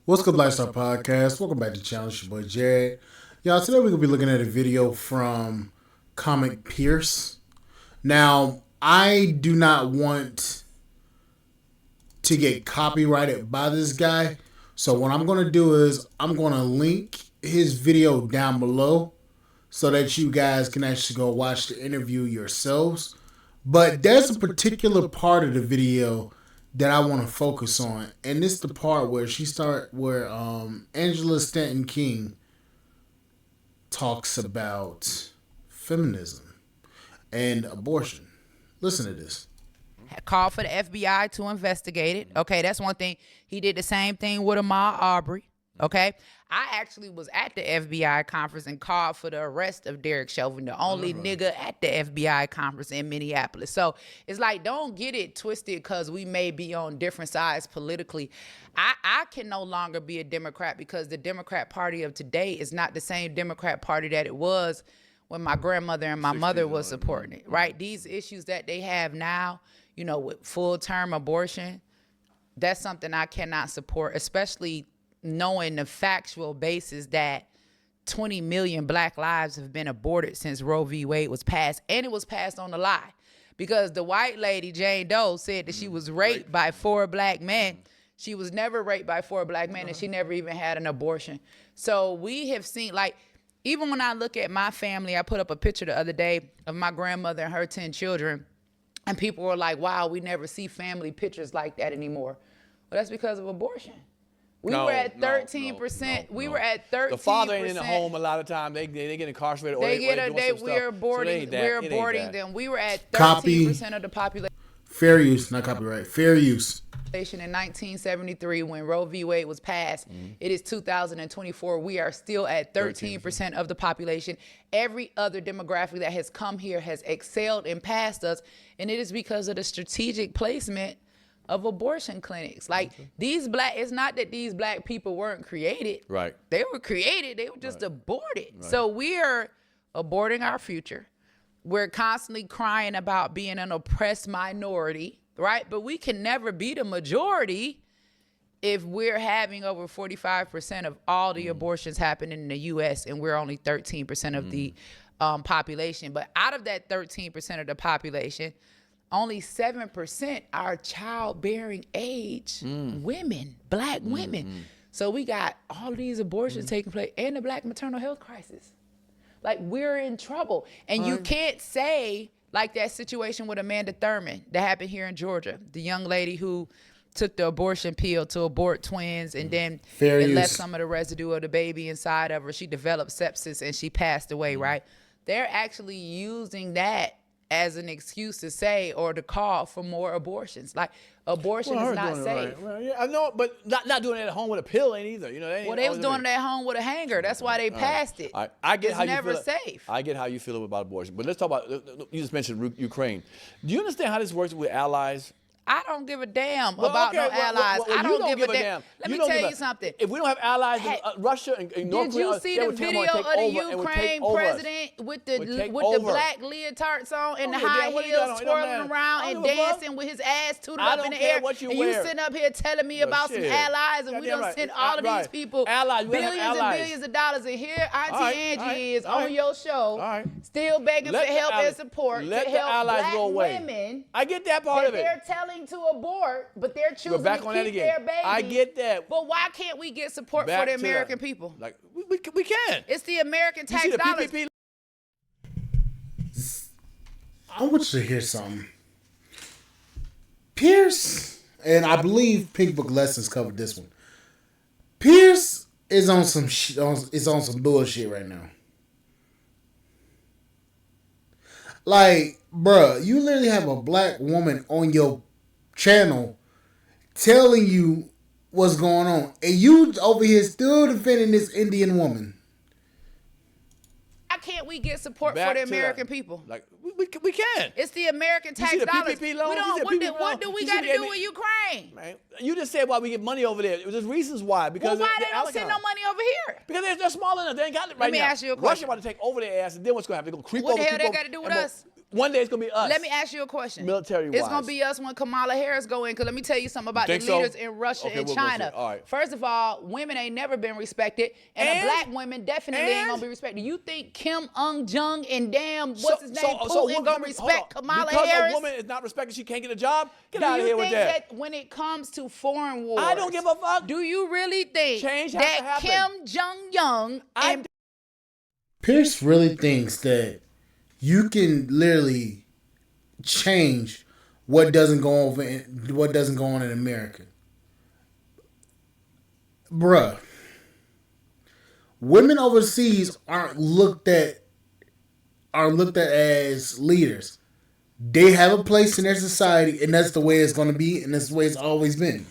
What's good, Lifestyle Podcast? Welcome back to the channel. It's your boy Jared. Y'all, today we're going to be looking at a video from comic Pierce. Now, I do not want to get copyrighted by this guy. So what I'm going to do is I'm going to link his video down below so that you guys can actually go watch the interview yourselves. But there's a particular part of the video that I want to focus on, and this is the part where Angela Stanton-King talks about feminism and abortion. Listen to this. Called for the FBI to investigate it. Okay, that's one thing. He did the same thing with Ahmaud Arbery. Okay, I actually was at the FBI conference and called for the arrest of Derek Chauvin, the only nigga at the FBI conference in Minneapolis. So it's like, don't get it twisted because we may be on different sides politically. I can no longer be a Democrat because the Democrat Party of today is not the same Democrat Party that it was when my grandmother and my mother was supporting it, right? These issues that they have now, you know, with full-term abortion, that's something I cannot support, especially knowing the factual basis that 20 million black lives have been aborted since Roe v. Wade was passed, and it was passed on a lie. Because the white lady, Jane Doe, said that she was raped by 4 black men. She was never raped by 4 black men, and she never even had an abortion. So we have seen, like, even when I look at my family, I put up a picture the other day of my grandmother and her 10 children, and people were like, wow, we never see family pictures like that anymore. Well, that's because of abortion. We were at 13%. We were at 13%. The father ain't in the home a lot of time. They get incarcerated. We're aborting them. We were at 13% of the population. Fair use, not copyright. Fair use. In 1973, when Roe v. Wade was passed, it is 2024. We are still at 13% of the population. Every other demographic that has come here has excelled and passed us, and it is because of the strategic placement of abortion clinics. Like it's not that these black people weren't created. Right. They were created. They were just aborted. Right. So we are aborting our future. We're constantly crying about being an oppressed minority, right? But we can never be the majority if we're having over 45% of all the abortions happening in the U.S. and we're only 13% of the population. But out of that 13% of the population, only 7% are childbearing age women, black women. So we got all these abortions taking place and the black maternal health crisis. Like, we're in trouble. And you can't say, like that situation with Amanda Thurman that happened here in Georgia, the young lady who took the abortion pill to abort twins, and then it left some of the residue of the baby inside of her. She developed sepsis and she passed away, right? They're actually using that as an excuse to say or to call for more abortions. Like, abortion is not safe. Right. Well, yeah, I know, but not doing it at home with a pill ain't either. You know, they was doing it at home with a hanger. That's why they passed it. I get it's how never you feel. safe. I get how you feel about abortion, but let's talk about. You just mentioned Ukraine. Do you understand how this works with allies? I don't give a damn about no allies. I don't give a damn. Let me tell you something. If we don't have allies in Russia and North Korea, did you see the video of the Ukraine president with the black leotard on and the high heels twirling around and dancing with his ass tooted up in the air? And you sitting up here telling me about some allies, and we done sent all of these people billions and billions of dollars. And here Auntie Angie is on your show, still begging for help and support to help black women. I get that part of it. They're telling to abort, but they're choosing to keep their baby. I get that. But why can't we get support for the American people? Like, we can. It's the American tax dollars. I want you to hear something. Pierce, and I believe Pink Book Lessons covered this one. Pierce is on some some bullshit right now. Like, bruh, you literally have a black woman on your channel telling you what's going on, and you over here still defending this Indian woman. Why can't we get support for the American people? Like, we can. It's the American tax dollars. PPP loans? What do we got to do with Ukraine? Man, you just said why we get money over there. There's reasons why. Because why they don't send no money over here? Because they're small enough. They ain't got it right now. Let me ask you a question. Russia about to take over their ass, and then what's going to happen? They're going to creep over. What the hell they got to do with us? One day it's gonna be us. Let me ask you a question. Military-wise. It's going to be us when Kamala Harris go in, because let me tell you something about the Think so? leaders in Russia Okay, and we'll go China. see. All right. First of all, women ain't never been respected, and black women definitely ain't going to be respected. You think Kim Jong and damn, what's his name, Putin going to respect Kamala Harris? Because a woman is not respected, she can't get a job? Get out of here with that. Do you think that when it comes to foreign wars, I don't give a fuck. do you really think Change has to that happen. Kim Jong-un and Pierce really thinks that you can literally change what doesn't go on in America. Bruh. Women overseas aren't looked at as leaders. They have a place in their society, and that's the way it's going to be, and that's the way it's always been.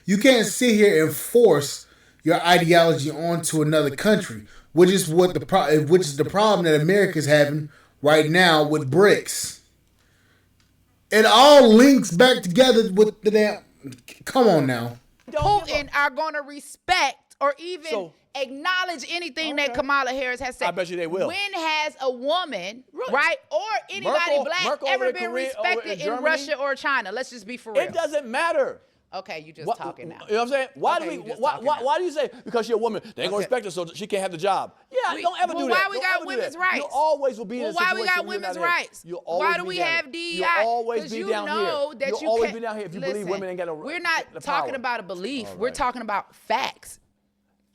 You can't sit here and force your ideology onto another country, which is the problem that America's having right now with BRICS. It all links back together with the damn. Come on now. Putin are going to respect or even acknowledge anything that Kamala Harris has said. I bet you they will. When has a woman, right, or anybody black ever been respected in Russia or China? Let's just be for real. It doesn't matter. Okay, you just talking now. You know what I'm saying? Why Why do you say because you're a woman they ain't gonna respect her so she can't have the job? Yeah, don't ever do that. Why we got women's rights? You always will be in a situation. Why we got women's rights? Why do we have DEI? You'll always be down here. You'll always be down here if you believe women ain't got no. We're not talking about a belief. We're talking about facts.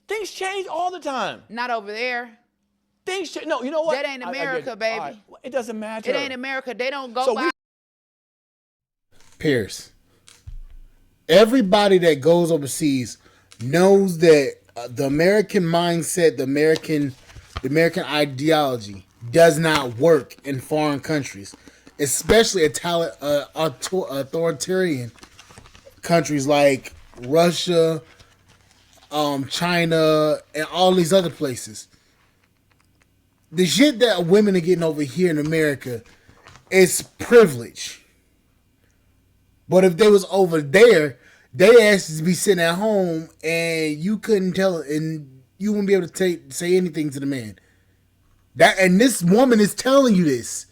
Things change all the time. Not over there. Things change. No, you know what? That ain't America, baby. Right. It doesn't matter. It ain't America. They don't go by. Pierce. Everybody that goes overseas knows that the American mindset, the American ideology does not work in foreign countries, especially authoritarian countries like Russia, China, and all these other places. The shit that women are getting over here in America is privilege. But if they was over there, they asses be sitting at home and you couldn't tell, and you wouldn't be able to say anything to the man. And this woman is telling you this,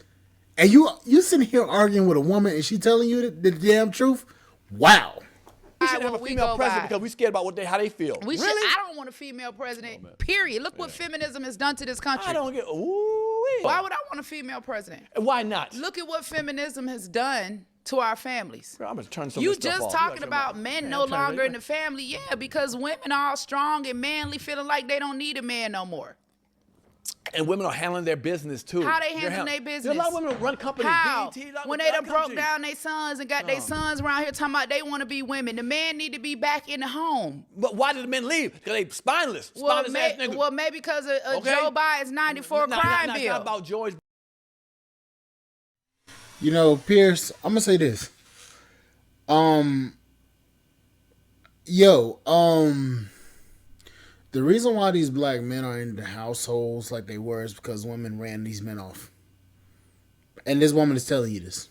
and you sitting here arguing with a woman and she telling you the damn truth. Wow. We should have a female president because we scared about how they feel. Really? I don't want a female president. Period. Look what feminism has done to this country. I don't get. Why would I want a female president? Why not? Look at what feminism has done to our families. Girl, I'm gonna turn some you of this just stuff talking off. about men no longer in the family. Yeah, because women are all strong and manly, feeling like they don't need a man no more. And women are handling their business too. How they handling their business? There's a lot of women who run companies. How? BET, when they done broke down their sons and got their sons around here talking about they want to be women. The man need to be back in the home. But why did the men leave? Because they spineless. Spineless ass niggas. Well, maybe because of Joe Biden's 94 crime bill. It's not about George. You know, Pierce, I'm gonna say this. The reason why these black men are in the households like they were is because women ran these men off. And this woman is telling you this.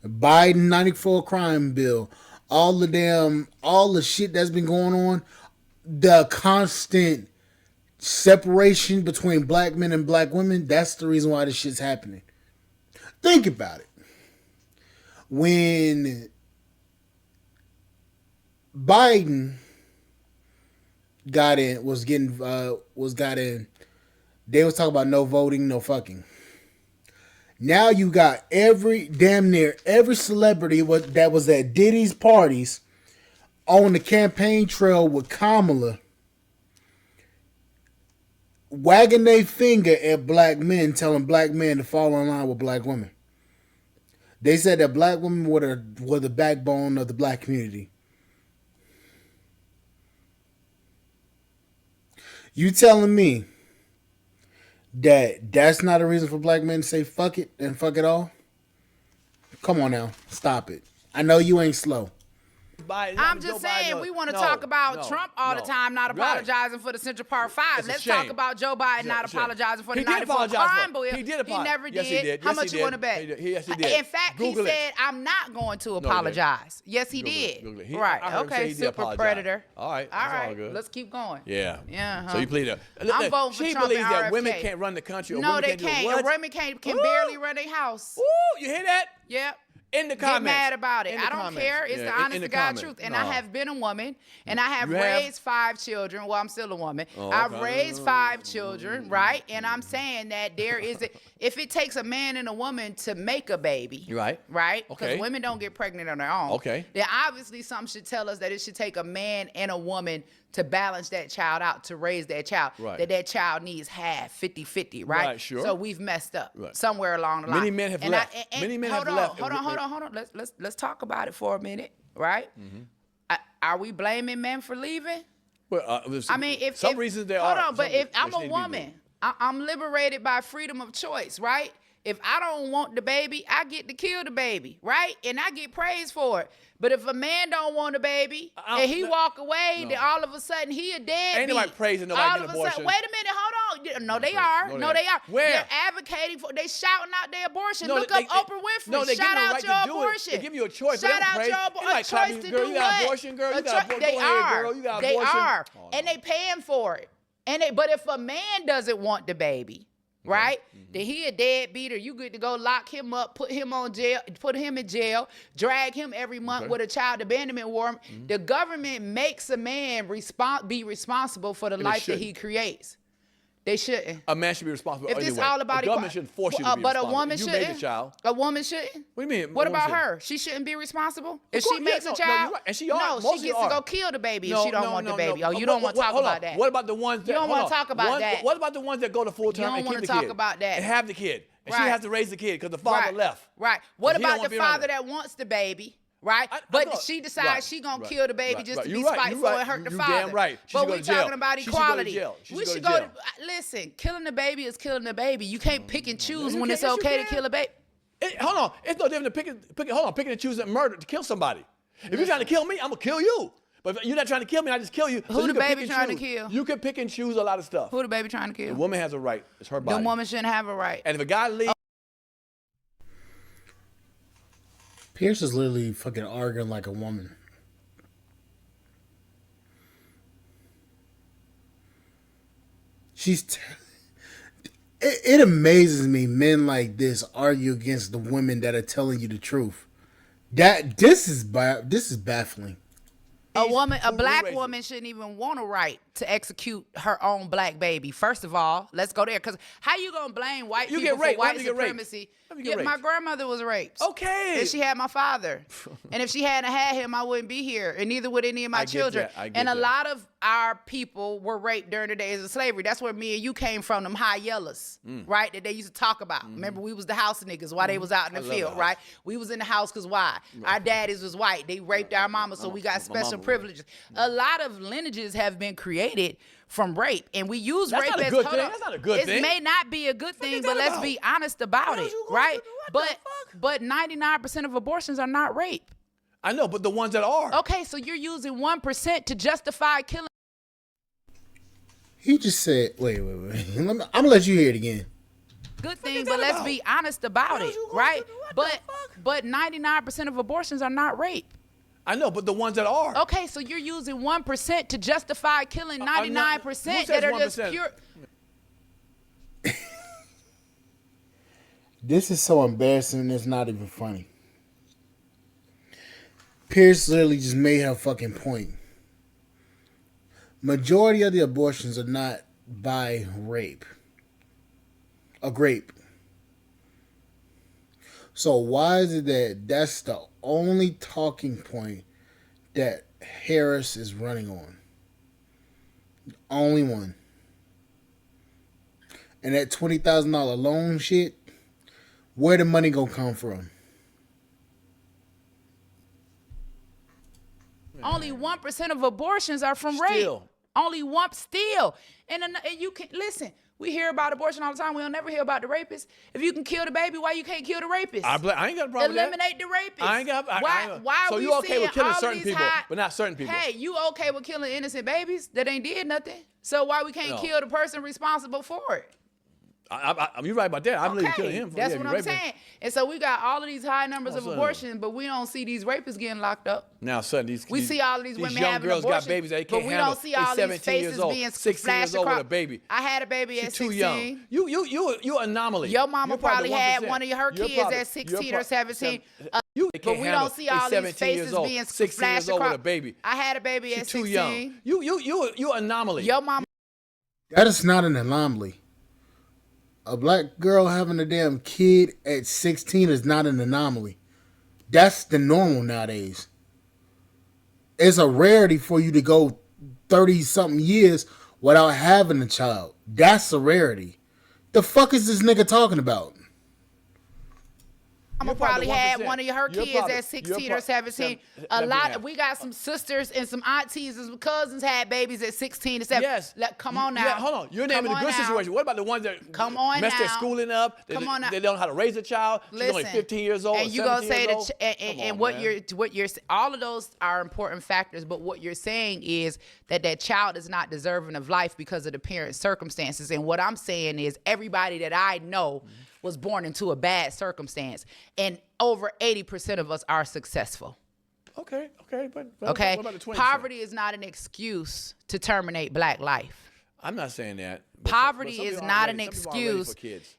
Biden 94 crime bill, all the shit that's been going on, the constant separation between black men and black women, that's the reason why this shit's happening. Think about it. When Biden got in, they was talking about no voting, no fucking. Now you got damn near every celebrity that was at Diddy's parties on the campaign trail with Kamala wagging their finger at black men, telling black men to fall in line with black women. They said that black women were the backbone of the black community. You telling me that that's not a reason for black men to say fuck it and fuck it all? Come on now. Stop it. I know you ain't slow. I'm just saying, we want to talk about Trump all the time, not apologizing for the Central Park 5. Let's talk about Joe Biden not apologizing for the 94 crime bill. He did apologize. He never did. Yes, he did. How much you want to bet? Yes, he did. In fact, he said, I'm not going to apologize. Yes, he did. Right. Okay, super predator. All right. All right. Let's keep going. Yeah. Yeah. So you plead. I'm voting for She Trump believes and that RFK. women can't run the country. No, they can't. Women can barely run their house. Ooh, you hear that? Yep. In the comments. Get mad about it. I don't comments. care. It's the honest to God truth. And I have been a woman, and I have raised 5 children. Well, I'm still a woman. I've raised 5 children, right? And I'm saying that there is if it takes a man and a woman to make a baby, right? Because women don't get pregnant on their own. Then obviously something should tell us that it should take a man and a woman to balance that child out, to raise that child, that child needs half, 50-50, right? Sure. So we've messed up somewhere along the line. Many men have left. Many men have left. Hold on. Let's talk about it for a minute, right? Are we blaming men for leaving? Well, I mean, if reasons there are. Hold on, but if I'm a woman, I'm liberated by freedom of choice, right? If I don't want the baby, I get to kill the baby, right? And I get praised for it. But if a man don't want a baby and he walk away, then all of a sudden he a deadbeat. Ain't nobody praising nobody getting an abortion. Wait a minute, hold on. No, they are. No, they are. Where? They're advocating for. They shouting out their abortion. No, Look up Oprah Winfrey. No, they shout give you a out right your to do abortion. it. They give you a choice. Shout out your abortion. A choice to do what? You got abortion, girl. You got abortion. They are. Girl. You got they abortion. are, and they paying for it. But if a man doesn't want the baby, right? Then he a deadbeat, or you good to go lock him up, put him in jail, drag him every month with a child abandonment warrant. The government makes a man be responsible for the life that he creates. They shouldn't. A man should be responsible. If this all about the government shouldn't force you to be responsible. But a woman shouldn't. You made the child. A woman shouldn't. What do you mean? What about her? She shouldn't be responsible if she makes a child. No, you're right. And she gets to go kill the baby if she don't want the baby. Oh, you don't want to talk about that. What about the ones that you don't want to talk about that? What about the ones that go to full term and keep the kid? You don't want to talk about that. And have the kid. And she has to raise the kid because the father left. Right. What about the father that wants the baby? Right, but she decides she gonna kill the baby just to be spiteful and hurt the father. Damn right. But we talking about equality. We should go to listen. Killing the baby is killing the baby. You can't pick and choose when it's okay to kill a baby. Hold on, it's no different than picking and choosing murder to kill somebody. If you're trying to kill me, I'm gonna kill you. But if you're not trying to kill me, I just kill you. Who the baby trying to kill? You can pick and choose a lot of stuff. Who the baby trying to kill? The woman has a right. It's her body. The woman shouldn't have a right. And if a guy leaves. Pierce is literally fucking arguing like a woman. It amazes me men like this argue against the women that are telling you the truth. This is baffling. A black woman shouldn't even want a right to execute her own black baby. First of all, let's go there. Because how you going to blame white people for white supremacy? My grandmother was raped. Okay. And she had my father. And if she hadn't had him, I wouldn't be here. And neither would any of my children. And a lot of our people were raped during the days of slavery. That's where me and you came from, them high yellows, right? That they used to talk about. Remember, we was the house niggas while they was out in the field, right? We was in the house because why? Our daddies was white. They raped our mama, so we got special privileges. A lot of lineages have been created from rape, and we use rape as good thing. That's not a good thing. It may not be a good thing, but let's be honest about it, right? But 99% of abortions are not rape. I know, but the ones that are. Okay, so you're using 1% to justify killing. He just said, wait. I'm gonna let you hear it again. Good thing, but let's be honest about it, right? But 99% of abortions are not rape. I know, but the ones that are. Okay, so you're using 1% to justify killing 99% that are 1%? Just pure. This is so embarrassing, it's not even funny. Pierce literally just made her fucking point. Majority of the abortions are not by rape. A grape. So why is it that that's the only talking point that Harris is running on? Only one. And that $20,000 loan shit, where the money gonna come from? Only 1% of abortions are from rape. Only one still. And you can listen. We hear about abortion all the time. We don't never hear about the rapist. If you can kill the baby, why you can't kill the rapist? I ain't got a problem Eliminate with that. the rapist. I ain't got. Why so are we you okay with killing all certain these people, but not certain people? Hey, you okay with killing innocent babies that ain't did nothing? So why we can't kill the person responsible for it? You're right about that. I believe killing him. That's what I'm saying. And so we got all of these high numbers of abortion, but we don't see these rapists getting locked up. Now, son, we see all of these women young having girls abortion, got babies they can't but we handle. don't see all these faces being 16 years old with a baby. I had a baby at 16. Too young. You anomaly. Your mama probably had one of her kids at 16 or 17. But we don't see all these faces being 16 years old with a baby. I had a baby at 16. Too young. You anomaly. Your mama. That is not an anomaly. A black girl having a damn kid at 16 is not an anomaly. That's the normal nowadays. It's a rarity for you to go 30-something years without having a child. That's a rarity. The fuck is this nigga talking about? Mama probably had one of her kids at 16 or 17. We got some sisters and some aunties and some cousins had babies at 16 to 17. Yes. Come on now. Yeah, hold on. You're naming the good situation. What about the ones that messed their schooling up? They don't know how to raise a child. She's only 15 years old. And you gonna say all of those are important factors, but what you're saying is that child is not deserving of life because of the parent's circumstances. And what I'm saying is everybody that I know was born into a bad circumstance, and over 80% of us are successful. Okay, but what about the 20%? Poverty is not an excuse to terminate black life. I'm not saying that. Poverty is not an excuse.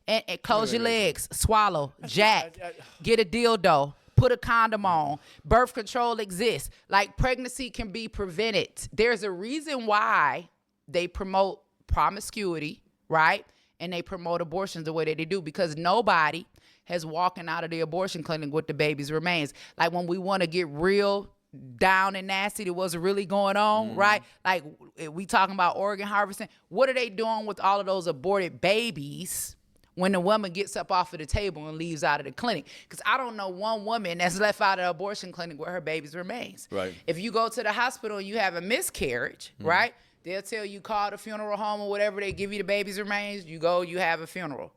And close your legs, swallow, jack, get a dildo, put a condom on. Birth control exists. Like, pregnancy can be prevented. There's a reason why they promote promiscuity, right? And they promote abortions the way that they do, because nobody has walking out of the abortion clinic with the baby's remains. Like, when we want to get real down and nasty to what's really going on, right? Like, we talking about organ harvesting. What are they doing with all of those aborted babies when the woman gets up off of the table and leaves out of the clinic? Because I don't know one woman that's left out of the abortion clinic with her baby's remains. Right. If you go to the hospital and you have a miscarriage, right? They'll tell you, call the funeral home or whatever. They give you the baby's remains. You go, you have a funeral.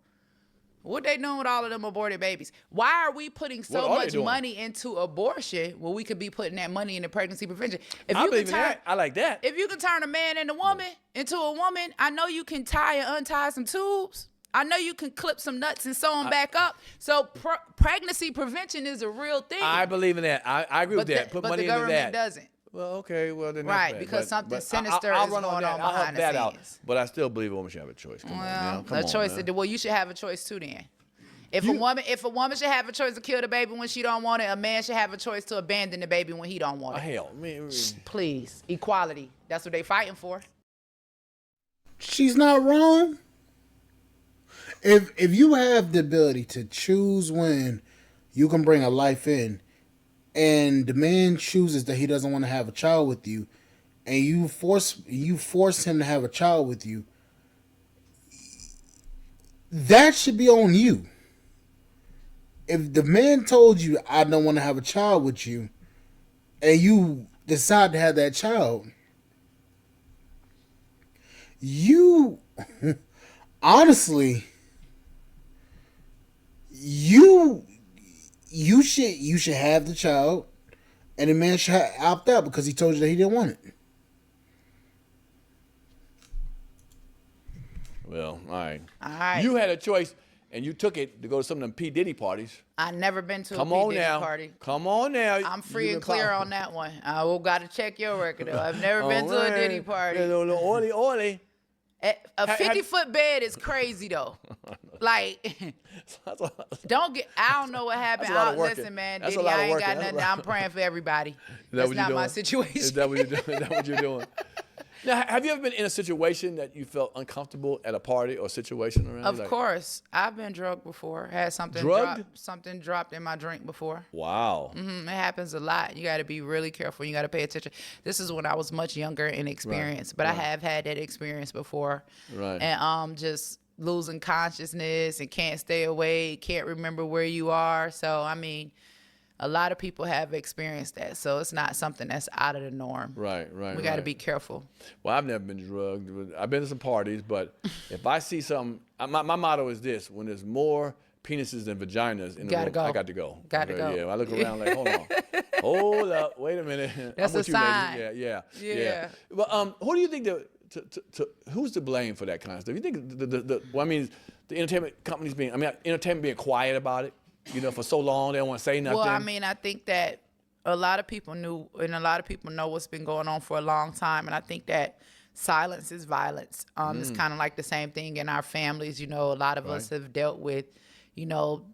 What they doing with all of them aborted babies? Why are we putting so much money into abortion when we could be putting that money into pregnancy prevention? I believe in that. I like that. If you can turn a man into a woman, I know you can tie and untie some tubes. I know you can clip some nuts and sew them back up. So pregnancy prevention is a real thing. I believe in that. I agree with that. Put money into that. But the government doesn't. Well, okay, well then right, because something sinister is going on behind the scenes. But I still believe a woman should have a choice. Come on, well, you should have a choice too. Then, if a woman should have a choice to kill the baby when she don't want it, a man should have a choice to abandon the baby when he don't want it. Hell, man. Please, equality. That's what they fighting for. She's not wrong. If you have the ability to choose when you can bring a life in, and the man chooses that he doesn't want to have a child with you, and you force him to have a child with you, that should be on you. If the man told you, I don't want to have a child with you, and you decide to have that child, you honestly, you should have the child, and the man should opt out because he told you that he didn't want it. Well, all right. You had a choice, and you took it to go to some of them P. Diddy parties. I never been to a P. Diddy party. Come on now. I'm free and clear on that one. I will got to check your record, though. I've never been to a Diddy party. Oily. A 50-foot bed is crazy, though. Like, I don't know what happened. Listen, man, Diddy, I ain't got nothing. I'm praying for everybody. That's not my situation. Is that what you're doing? Is that what you're doing? Now, have you ever been in a situation that you felt uncomfortable at a party or situation around? Of course. I've been drugged before. Had something dropped in my drink before. Wow. It happens a lot. You got to be really careful. You got to pay attention. This is when I was much younger and experienced, but I have had that experience before. Right. And just losing consciousness and can't stay awake, can't remember where you are. So, I mean, a lot of people have experienced that. So it's not something that's out of the norm. Right. We got to be careful. Well, I've never been drugged. I've been to some parties, but if I see something, my motto is this: when there's more penises than vaginas in the room, I got to go. Got to go. Yeah, I look around like, hold up, wait a minute. That's I'm with a you, sign. ladies. Yeah. Well, who do you think who's to blame for that kind of stuff? You think the entertainment companies entertainment being quiet about it, for so long, they don't want to say nothing? Well, I think that a lot of people knew, and a lot of people know what's been going on for a long time, and I think that silence is violence. It's kind of like the same thing in our families. A lot of us have dealt with,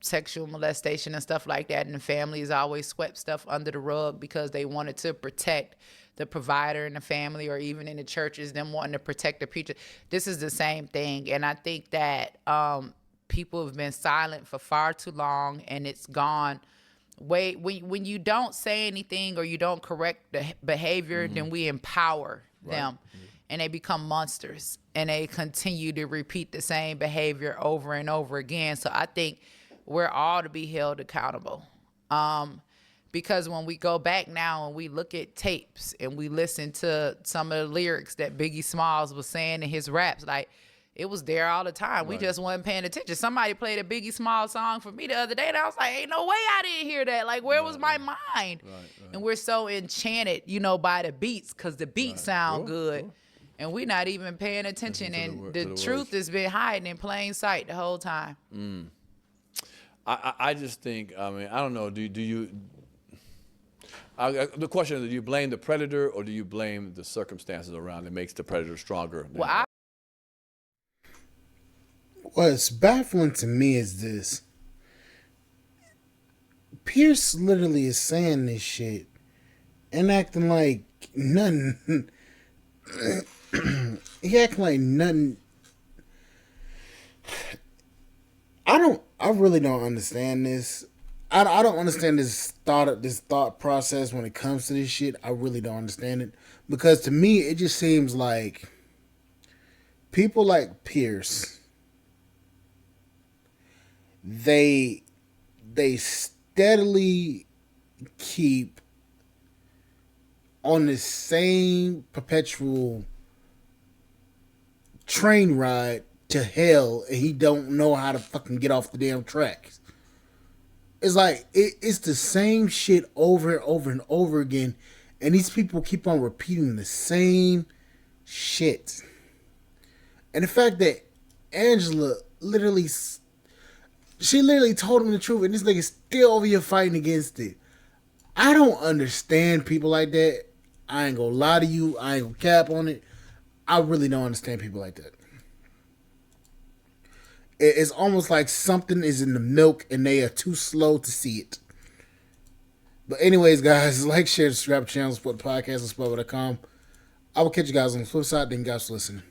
sexual molestation and stuff like that, and the families always swept stuff under the rug because they wanted to protect the provider in the family, or even in the churches, them wanting to protect the preacher. This is the same thing, and I think that people have been silent for far too long, and it's gone. When you don't say anything or you don't correct the behavior, then we empower them, and they become monsters, and they continue to repeat the same behavior over and over again. So I think we're all to be held accountable. Because when we go back now and we look at tapes and we listen to some of the lyrics that Biggie Smalls was saying in his raps, like, it was there all the time. We just wasn't paying attention. Somebody played a Biggie Smalls song for me the other day, and I was like, ain't no way I didn't hear that. Like, where was my mind? And we're so enchanted, by the beats, because the beats sound good. And we're not even paying attention. And the truth has been hiding in plain sight the whole time. I just think, I don't know, do you... the question is, do you blame the predator or do you blame the circumstances around that makes the predator stronger? What's baffling to me is this. Pierce literally is saying this shit and acting like nothing. He acting like nothing. I really don't understand this. I don't understand this thought process when it comes to this shit. I really don't understand it, because to me it just seems like people like Pierce, they steadily keep on the same perpetual train ride to hell, and he don't know how to fucking get off the damn tracks. It's like it's the same shit over and over and over again, and these people keep on repeating the same shit. And the fact that Angela literally told him the truth, and this nigga still over here fighting against it. I don't understand people like that. I ain't gonna lie to you. I ain't gonna cap on it. I really don't understand people like that. It's almost like something is in the milk and they are too slow to see it. But anyways, guys, like, share, subscribe to the channel, support the podcast on Spotify.com. I will catch you guys on the flip side. Thank you guys for listening.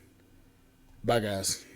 Bye, guys.